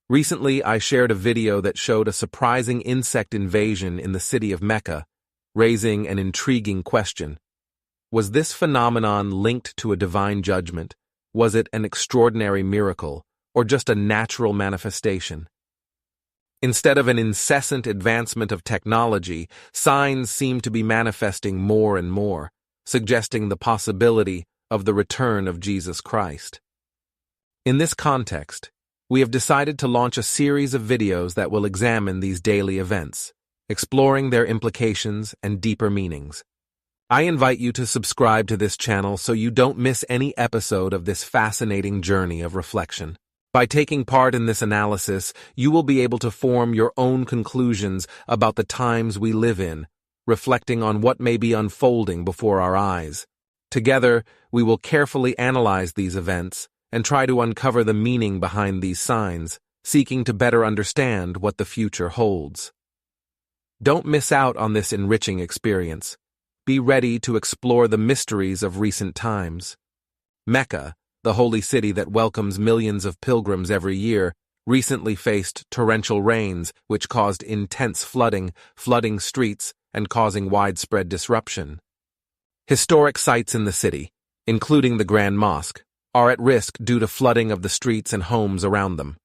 Recently, I shared a video that showed a surprising insect invasion in the city of Mecca, raising an intriguing question. Was this phenomenon linked to a divine judgment? Was it an extraordinary miracle, or just a natural manifestation? Instead of an incessant advancement of technology, signs seem to be manifesting more and more, suggesting the possibility of the return of Jesus Christ. In this context, we have decided to launch a series of videos that will examine these daily events, exploring their implications and deeper meanings. I invite you to subscribe to this channel so you don't miss any episode of this fascinating journey of reflection. By taking part in this analysis, you will be able to form your own conclusions about the times we live in, reflecting on what may be unfolding before our eyes. Together, we will carefully analyze these events and try to uncover the meaning behind these signs, seeking to better understand what the future holds. Don't miss out on this enriching experience. Be ready to explore the mysteries of recent times. Mecca, the holy city that welcomes millions of pilgrims every year, recently faced torrential rains which caused intense flooding streets and causing widespread disruption. Historic sites in the city, including the Grand Mosque, are at risk due to flooding of the streets and homes around them.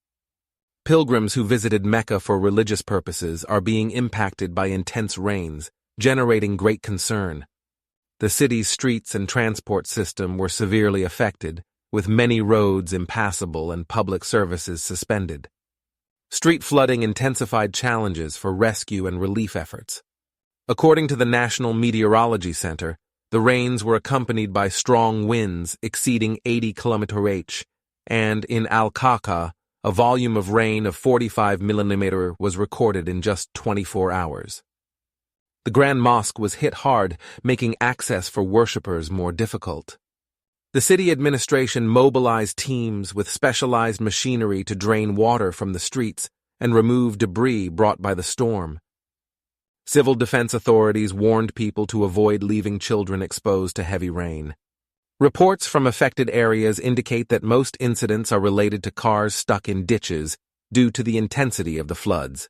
Pilgrims who visited Mecca for religious purposes are being impacted by intense rains, generating great concern. The city's streets and transport system were severely affected, with many roads impassable and public services suspended. Street flooding intensified challenges for rescue and relief efforts. According to the National Meteorology Center, the rains were accompanied by strong winds exceeding 80 km/h, and in Al-Qaqa, a volume of rain of 45 mm was recorded in just 24 hours. The Grand Mosque was hit hard, making access for worshippers more difficult. The city administration mobilized teams with specialized machinery to drain water from the streets and remove debris brought by the storm. Civil defense authorities warned people to avoid leaving children exposed to heavy rain. Reports from affected areas indicate that most incidents are related to cars stuck in ditches due to the intensity of the floods.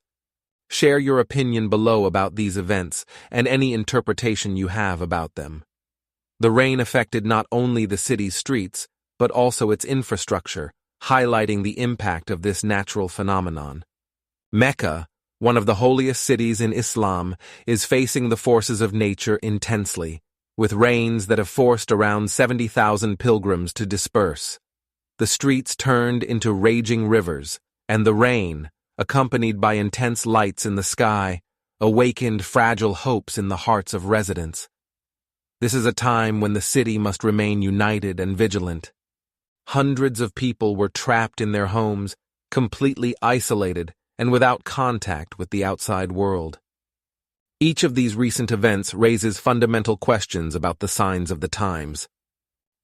Share your opinion below about these events and any interpretation you have about them. The rain affected not only the city's streets, but also its infrastructure, highlighting the impact of this natural phenomenon. Mecca, one of the holiest cities in Islam, is facing the forces of nature intensely, with rains that have forced around 70,000 pilgrims to disperse. The streets turned into raging rivers, and the rain, accompanied by intense lights in the sky, awakened fragile hopes in the hearts of residents. This is a time when the city must remain united and vigilant. Hundreds of people were trapped in their homes, completely isolated and without contact with the outside world. Each of these recent events raises fundamental questions about the signs of the times.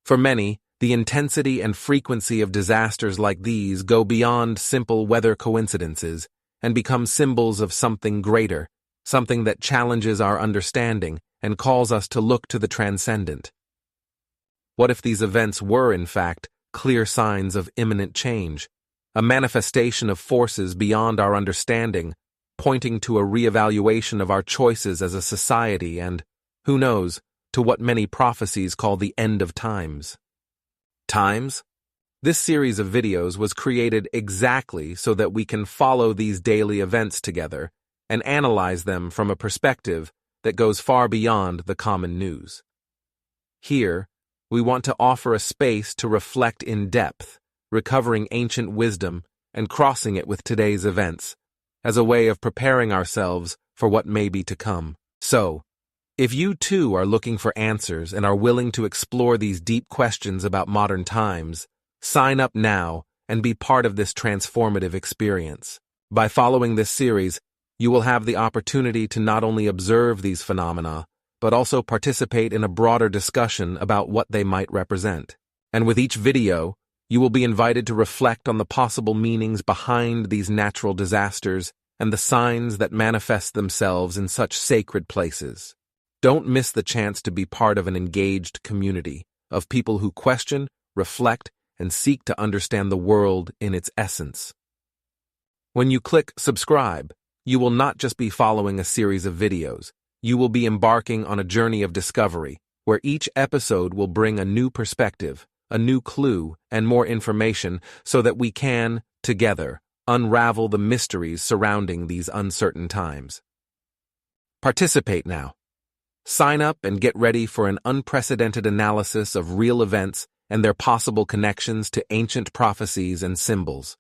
For many, the intensity and frequency of disasters like these go beyond simple weather coincidences and become symbols of something greater, something that challenges our understanding and calls us to look to the transcendent. What if these events were, in fact, clear signs of imminent change, a manifestation of forces beyond our understanding, pointing to a reevaluation of our choices as a society and, who knows, to what many prophecies call the end of times? Times? This series of videos was created exactly so that we can follow these daily events together and analyze them from a perspective that goes far beyond the common news. Here, we want to offer a space to reflect in depth, recovering ancient wisdom and crossing it with today's events, as a way of preparing ourselves for what may be to come. So, if you too are looking for answers and are willing to explore these deep questions about modern times, sign up now and be part of this transformative experience. By following this series, you will have the opportunity to not only observe these phenomena, but also participate in a broader discussion about what they might represent. And with each video, you will be invited to reflect on the possible meanings behind these natural disasters and the signs that manifest themselves in such sacred places. Don't miss the chance to be part of an engaged community of people who question, reflect, and seek to understand the world in its essence. When you click subscribe, you will not just be following a series of videos. You will be embarking on a journey of discovery, where each episode will bring a new perspective, a new clue, and more information so that we can, together, unravel the mysteries surrounding these uncertain times. Participate now. Sign up and get ready for an unprecedented analysis of real events and their possible connections to ancient prophecies and symbols.